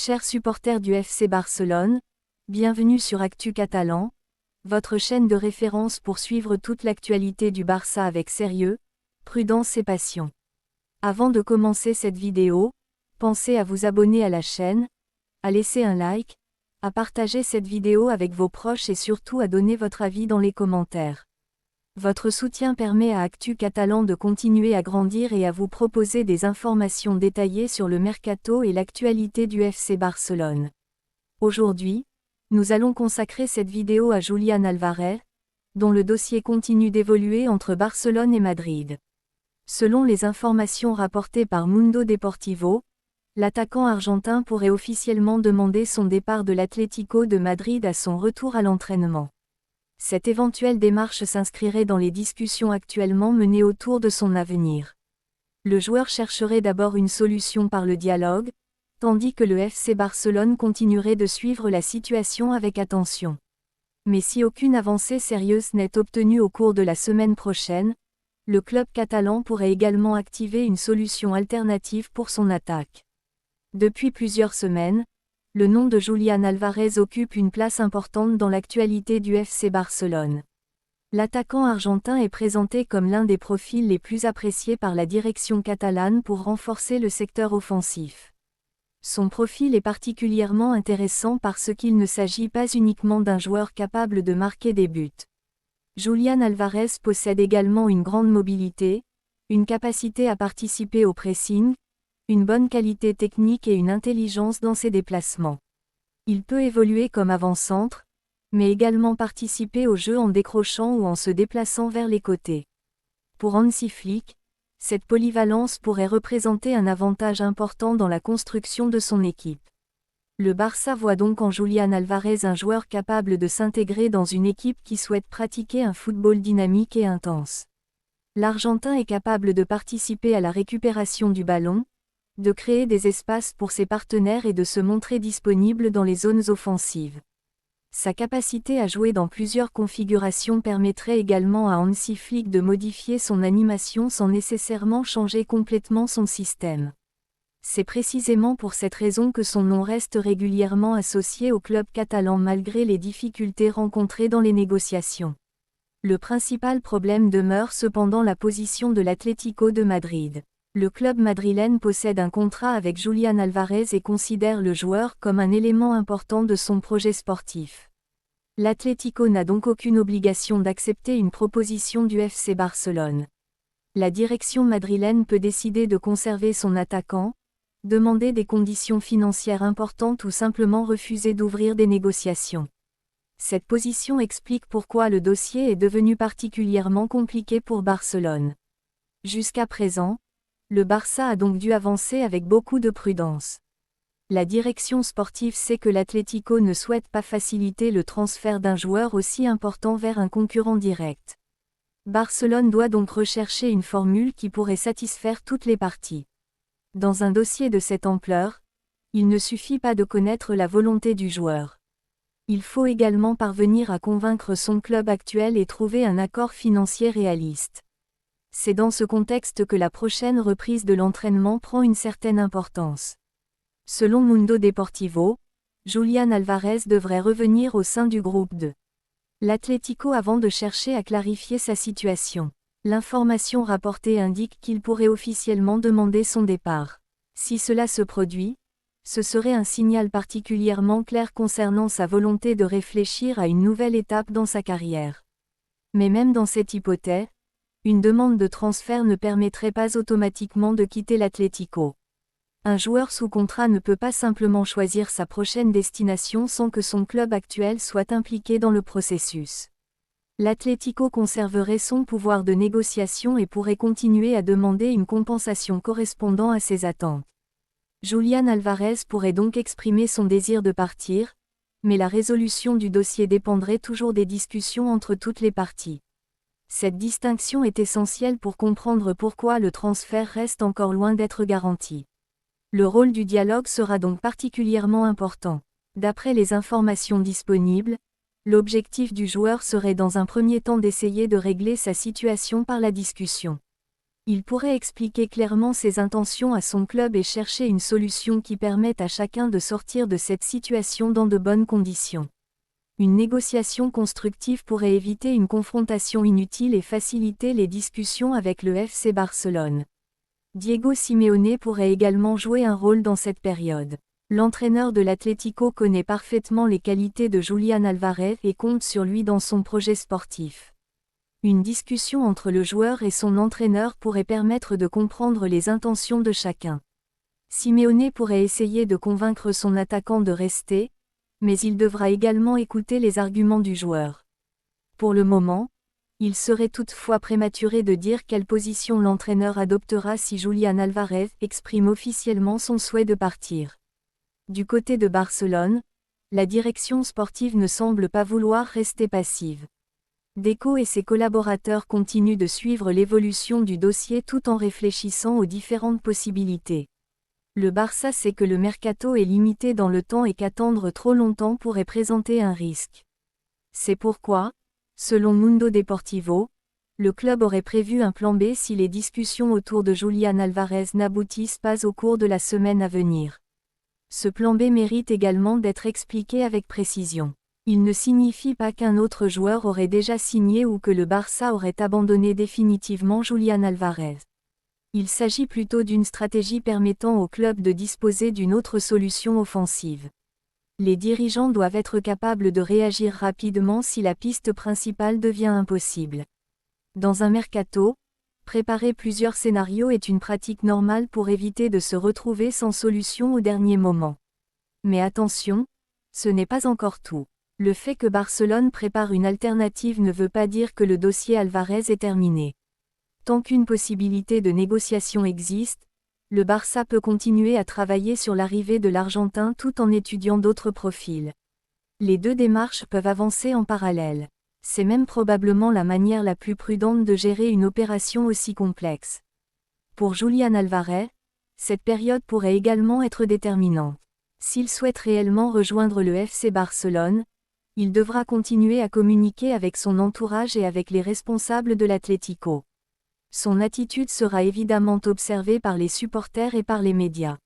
Chers supporters du FC Barcelone, bienvenue sur Actu Catalan, votre chaîne de référence pour suivre toute l'actualité du Barça avec sérieux, prudence et passion. Avant de commencer cette vidéo, pensez à vous abonner à la chaîne, à laisser un like, à partager cette vidéo avec vos proches et surtout à donner votre avis dans les commentaires. Votre soutien permet à Actu Catalan de continuer à grandir et à vous proposer des informations détaillées sur le mercato et l'actualité du FC Barcelone. Aujourd'hui, nous allons consacrer cette vidéo à Julián Álvarez, dont le dossier continue d'évoluer entre Barcelone et Madrid. Selon les informations rapportées par Mundo Deportivo, l'attaquant argentin pourrait officiellement demander son départ de l'Atlético de Madrid à son retour à l'entraînement. Cette éventuelle démarche s'inscrirait dans les discussions actuellement menées autour de son avenir. Le joueur chercherait d'abord une solution par le dialogue, tandis que le FC Barcelone continuerait de suivre la situation avec attention. Mais si aucune avancée sérieuse n'est obtenue au cours de la semaine prochaine, le club catalan pourrait également activer une solution alternative pour son attaque. Depuis plusieurs semaines, le nom de Julián Álvarez occupe une place importante dans l'actualité du FC Barcelone. L'attaquant argentin est présenté comme l'un des profils les plus appréciés par la direction catalane pour renforcer le secteur offensif. Son profil est particulièrement intéressant parce qu'il ne s'agit pas uniquement d'un joueur capable de marquer des buts. Julián Álvarez possède également une grande mobilité, une capacité à participer au pressing, une bonne qualité technique et une intelligence dans ses déplacements. Il peut évoluer comme avant-centre, mais également participer au jeu en décrochant ou en se déplaçant vers les côtés. Pour Hansi Flick, cette polyvalence pourrait représenter un avantage important dans la construction de son équipe. Le Barça voit donc en Julián Álvarez un joueur capable de s'intégrer dans une équipe qui souhaite pratiquer un football dynamique et intense. L'Argentin est capable de participer à la récupération du ballon, de créer des espaces pour ses partenaires et de se montrer disponible dans les zones offensives. Sa capacité à jouer dans plusieurs configurations permettrait également à Hansi Flick de modifier son animation sans nécessairement changer complètement son système. C'est précisément pour cette raison que son nom reste régulièrement associé au club catalan malgré les difficultés rencontrées dans les négociations. Le principal problème demeure cependant la position de l'Atlético de Madrid. Le club madrilène possède un contrat avec Julián Álvarez et considère le joueur comme un élément important de son projet sportif. L'Atlético n'a donc aucune obligation d'accepter une proposition du FC Barcelone. La direction madrilène peut décider de conserver son attaquant, demander des conditions financières importantes ou simplement refuser d'ouvrir des négociations. Cette position explique pourquoi le dossier est devenu particulièrement compliqué pour Barcelone. Jusqu'à présent, le Barça a donc dû avancer avec beaucoup de prudence. La direction sportive sait que l'Atlético ne souhaite pas faciliter le transfert d'un joueur aussi important vers un concurrent direct. Barcelone doit donc rechercher une formule qui pourrait satisfaire toutes les parties. Dans un dossier de cette ampleur, il ne suffit pas de connaître la volonté du joueur. Il faut également parvenir à convaincre son club actuel et trouver un accord financier réaliste. C'est dans ce contexte que la prochaine reprise de l'entraînement prend une certaine importance. Selon Mundo Deportivo, Julián Álvarez devrait revenir au sein du groupe de l'Atlético avant de chercher à clarifier sa situation. L'information rapportée indique qu'il pourrait officiellement demander son départ. Si cela se produit, ce serait un signal particulièrement clair concernant sa volonté de réfléchir à une nouvelle étape dans sa carrière. Mais même dans cette hypothèse, une demande de transfert ne permettrait pas automatiquement de quitter l'Atlético. Un joueur sous contrat ne peut pas simplement choisir sa prochaine destination sans que son club actuel soit impliqué dans le processus. L'Atlético conserverait son pouvoir de négociation et pourrait continuer à demander une compensation correspondant à ses attentes. Julián Álvarez pourrait donc exprimer son désir de partir, mais la résolution du dossier dépendrait toujours des discussions entre toutes les parties. Cette distinction est essentielle pour comprendre pourquoi le transfert reste encore loin d'être garanti. Le rôle du dialogue sera donc particulièrement important. D'après les informations disponibles, l'objectif du joueur serait dans un premier temps d'essayer de régler sa situation par la discussion. Il pourrait expliquer clairement ses intentions à son club et chercher une solution qui permette à chacun de sortir de cette situation dans de bonnes conditions. Une négociation constructive pourrait éviter une confrontation inutile et faciliter les discussions avec le FC Barcelone. Diego Simeone pourrait également jouer un rôle dans cette période. L'entraîneur de l'Atlético connaît parfaitement les qualités de Julián Álvarez et compte sur lui dans son projet sportif. Une discussion entre le joueur et son entraîneur pourrait permettre de comprendre les intentions de chacun. Simeone pourrait essayer de convaincre son attaquant de rester, mais il devra également écouter les arguments du joueur. Pour le moment, il serait toutefois prématuré de dire quelle position l'entraîneur adoptera si Julián Álvarez exprime officiellement son souhait de partir. Du côté de Barcelone, la direction sportive ne semble pas vouloir rester passive. Deco et ses collaborateurs continuent de suivre l'évolution du dossier tout en réfléchissant aux différentes possibilités. Le Barça sait que le mercato est limité dans le temps et qu'attendre trop longtemps pourrait présenter un risque. C'est pourquoi, selon Mundo Deportivo, le club aurait prévu un plan B si les discussions autour de Julián Álvarez n'aboutissent pas au cours de la semaine à venir. Ce plan B mérite également d'être expliqué avec précision. Il ne signifie pas qu'un autre joueur aurait déjà signé ou que le Barça aurait abandonné définitivement Julián Álvarez. Il s'agit plutôt d'une stratégie permettant au club de disposer d'une autre solution offensive. Les dirigeants doivent être capables de réagir rapidement si la piste principale devient impossible. Dans un mercato, préparer plusieurs scénarios est une pratique normale pour éviter de se retrouver sans solution au dernier moment. Mais attention, ce n'est pas encore tout. Le fait que Barcelone prépare une alternative ne veut pas dire que le dossier Álvarez est terminé. Tant qu'une possibilité de négociation existe, le Barça peut continuer à travailler sur l'arrivée de l'Argentin tout en étudiant d'autres profils. Les deux démarches peuvent avancer en parallèle. C'est même probablement la manière la plus prudente de gérer une opération aussi complexe. Pour Julián Álvarez, cette période pourrait également être déterminante. S'il souhaite réellement rejoindre le FC Barcelone, il devra continuer à communiquer avec son entourage et avec les responsables de l'Atlético. Son attitude sera évidemment observée par les supporters et par les médias.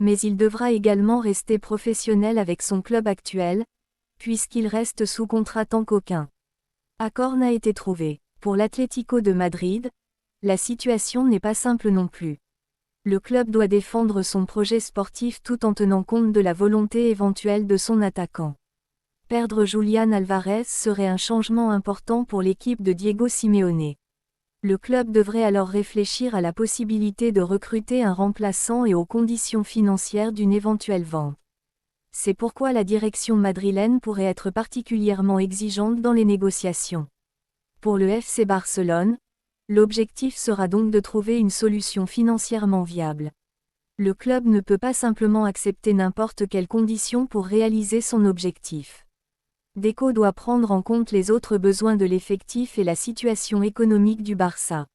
Mais il devra également rester professionnel avec son club actuel, puisqu'il reste sous contrat tant qu'aucun accord n'a été trouvé. Pour l'Atlético de Madrid, la situation n'est pas simple non plus. Le club doit défendre son projet sportif tout en tenant compte de la volonté éventuelle de son attaquant. Perdre Julián Álvarez serait un changement important pour l'équipe de Diego Simeone. Le club devrait alors réfléchir à la possibilité de recruter un remplaçant et aux conditions financières d'une éventuelle vente. C'est pourquoi la direction madrilène pourrait être particulièrement exigeante dans les négociations. Pour le FC Barcelone, l'objectif sera donc de trouver une solution financièrement viable. Le club ne peut pas simplement accepter n'importe quelles conditions pour réaliser son objectif. Deco doit prendre en compte les autres besoins de l'effectif et la situation économique du Barça.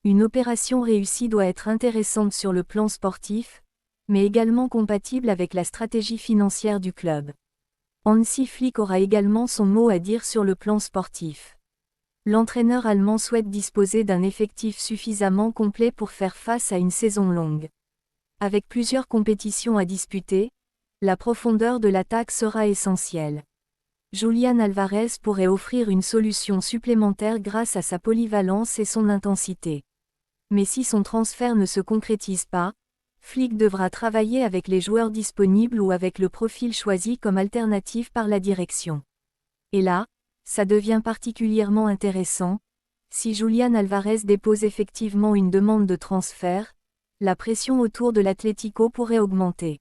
Une opération réussie doit être intéressante sur le plan sportif, mais également compatible avec la stratégie financière du club. Hansi Flick aura également son mot à dire sur le plan sportif. L'entraîneur allemand souhaite disposer d'un effectif suffisamment complet pour faire face à une saison longue. Avec plusieurs compétitions à disputer, la profondeur de l'attaque sera essentielle. Julián Álvarez pourrait offrir une solution supplémentaire grâce à sa polyvalence et son intensité. Mais si son transfert ne se concrétise pas, Flick devra travailler avec les joueurs disponibles ou avec le profil choisi comme alternative par la direction. Et là, ça devient particulièrement intéressant. Si Julián Álvarez dépose effectivement une demande de transfert, la pression autour de l'Atlético pourrait augmenter.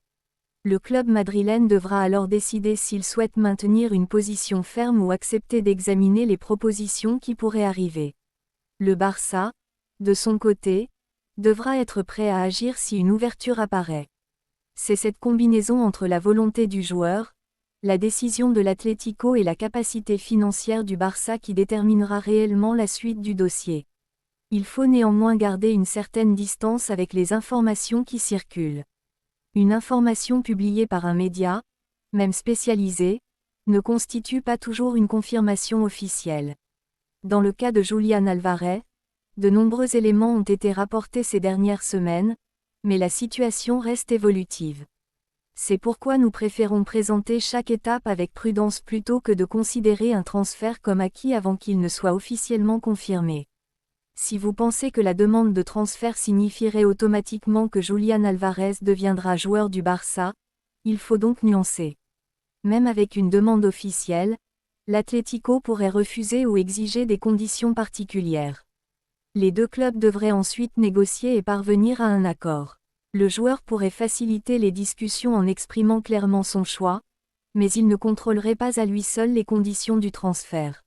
Le club madrilène devra alors décider s'il souhaite maintenir une position ferme ou accepter d'examiner les propositions qui pourraient arriver. Le Barça, de son côté, devra être prêt à agir si une ouverture apparaît. C'est cette combinaison entre la volonté du joueur, la décision de l'Atlético et la capacité financière du Barça qui déterminera réellement la suite du dossier. Il faut néanmoins garder une certaine distance avec les informations qui circulent. Une information publiée par un média, même spécialisé, ne constitue pas toujours une confirmation officielle. Dans le cas de Julián Álvarez, De nombreux éléments ont été rapportés ces dernières semaines, mais la situation reste évolutive. C'est pourquoi nous préférons présenter chaque étape avec prudence plutôt que de considérer un transfert comme acquis avant qu'il ne soit officiellement confirmé. Si vous pensez que la demande de transfert signifierait automatiquement que Julián Álvarez deviendra joueur du Barça, il faut donc nuancer. Même avec une demande officielle, l'Atlético pourrait refuser ou exiger des conditions particulières. Les deux clubs devraient ensuite négocier et parvenir à un accord. Le joueur pourrait faciliter les discussions en exprimant clairement son choix, mais il ne contrôlerait pas à lui seul les conditions du transfert.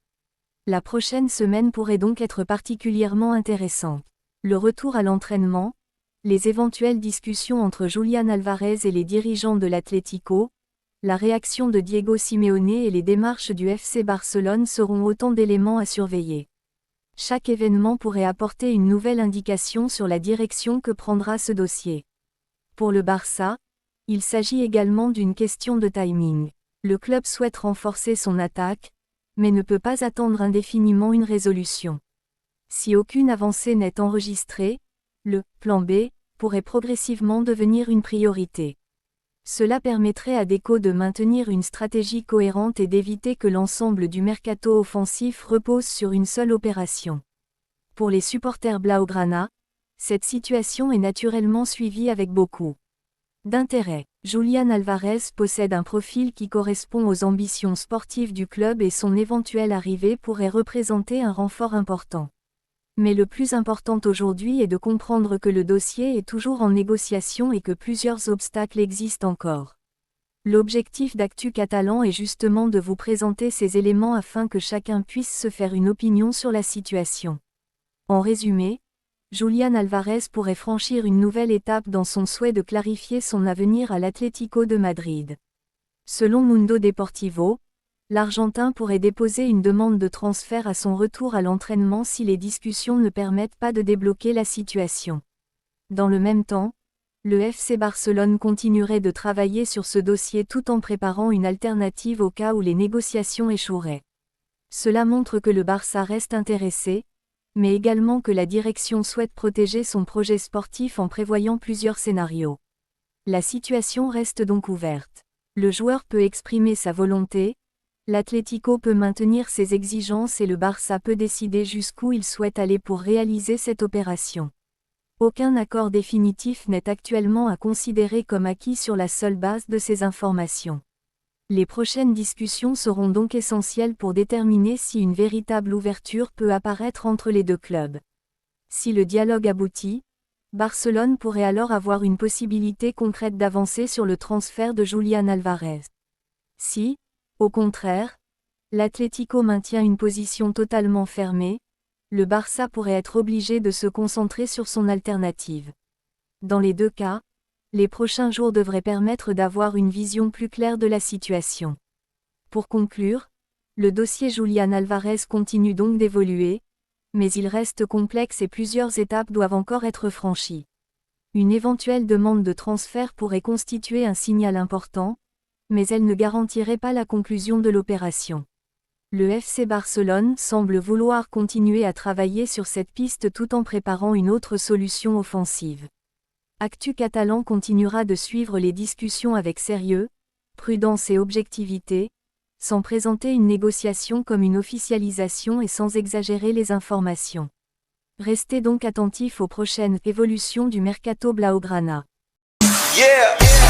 La prochaine semaine pourrait donc être particulièrement intéressante. Le retour à l'entraînement, les éventuelles discussions entre Julián Álvarez et les dirigeants de l'Atlético, la réaction de Diego Simeone et les démarches du FC Barcelone seront autant d'éléments à surveiller. Chaque événement pourrait apporter une nouvelle indication sur la direction que prendra ce dossier. Pour le Barça, il s'agit également d'une question de timing. Le club souhaite renforcer son attaque, mais ne peut pas attendre indéfiniment une résolution. Si aucune avancée n'est enregistrée, le « plan B » pourrait progressivement devenir une priorité. Cela permettrait à Deco de maintenir une stratégie cohérente et d'éviter que l'ensemble du mercato offensif repose sur une seule opération. Pour les supporters blaugrana, cette situation est naturellement suivie avec beaucoup d'intérêt. Julián Álvarez possède un profil qui correspond aux ambitions sportives du club et son éventuelle arrivée pourrait représenter un renfort important. Mais le plus important aujourd'hui est de comprendre que le dossier est toujours en négociation et que plusieurs obstacles existent encore. L'objectif d'Actu Catalan est justement de vous présenter ces éléments afin que chacun puisse se faire une opinion sur la situation. En résumé, Julián Álvarez pourrait franchir une nouvelle étape dans son souhait de clarifier son avenir à l'Atlético de Madrid. Selon Mundo Deportivo, l'Argentin pourrait déposer une demande de transfert à son retour à l'entraînement si les discussions ne permettent pas de débloquer la situation. Dans le même temps, le FC Barcelone continuerait de travailler sur ce dossier tout en préparant une alternative au cas où les négociations échoueraient. Cela montre que le Barça reste intéressé, mais également que la direction souhaite protéger son projet sportif en prévoyant plusieurs scénarios. La situation reste donc ouverte. Le joueur peut exprimer sa volonté, l'Atlético peut maintenir ses exigences et le Barça peut décider jusqu'où il souhaite aller pour réaliser cette opération. Aucun accord définitif n'est actuellement à considérer comme acquis sur la seule base de ces informations. Les prochaines discussions seront donc essentielles pour déterminer si une véritable ouverture peut apparaître entre les deux clubs. Si le dialogue aboutit, Barcelone pourrait alors avoir une possibilité concrète d'avancer sur le transfert de Julián Álvarez. Si, au contraire, l'Atlético maintient une position totalement fermée, le Barça pourrait être obligé de se concentrer sur son alternative. Dans les deux cas, les prochains jours devraient permettre d'avoir une vision plus claire de la situation. Pour conclure, le dossier Julián Álvarez continue donc d'évoluer, mais il reste complexe et plusieurs étapes doivent encore être franchies. Une éventuelle demande de transfert pourrait constituer un signal important, mais elle ne garantirait pas la conclusion de l'opération. Le FC Barcelone semble vouloir continuer à travailler sur cette piste tout en préparant une autre solution offensive. Actu Catalan continuera de suivre les discussions avec sérieux, prudence et objectivité, sans présenter une négociation comme une officialisation et sans exagérer les informations. Restez donc attentifs aux prochaines évolutions du mercato blaugrana. Yeah!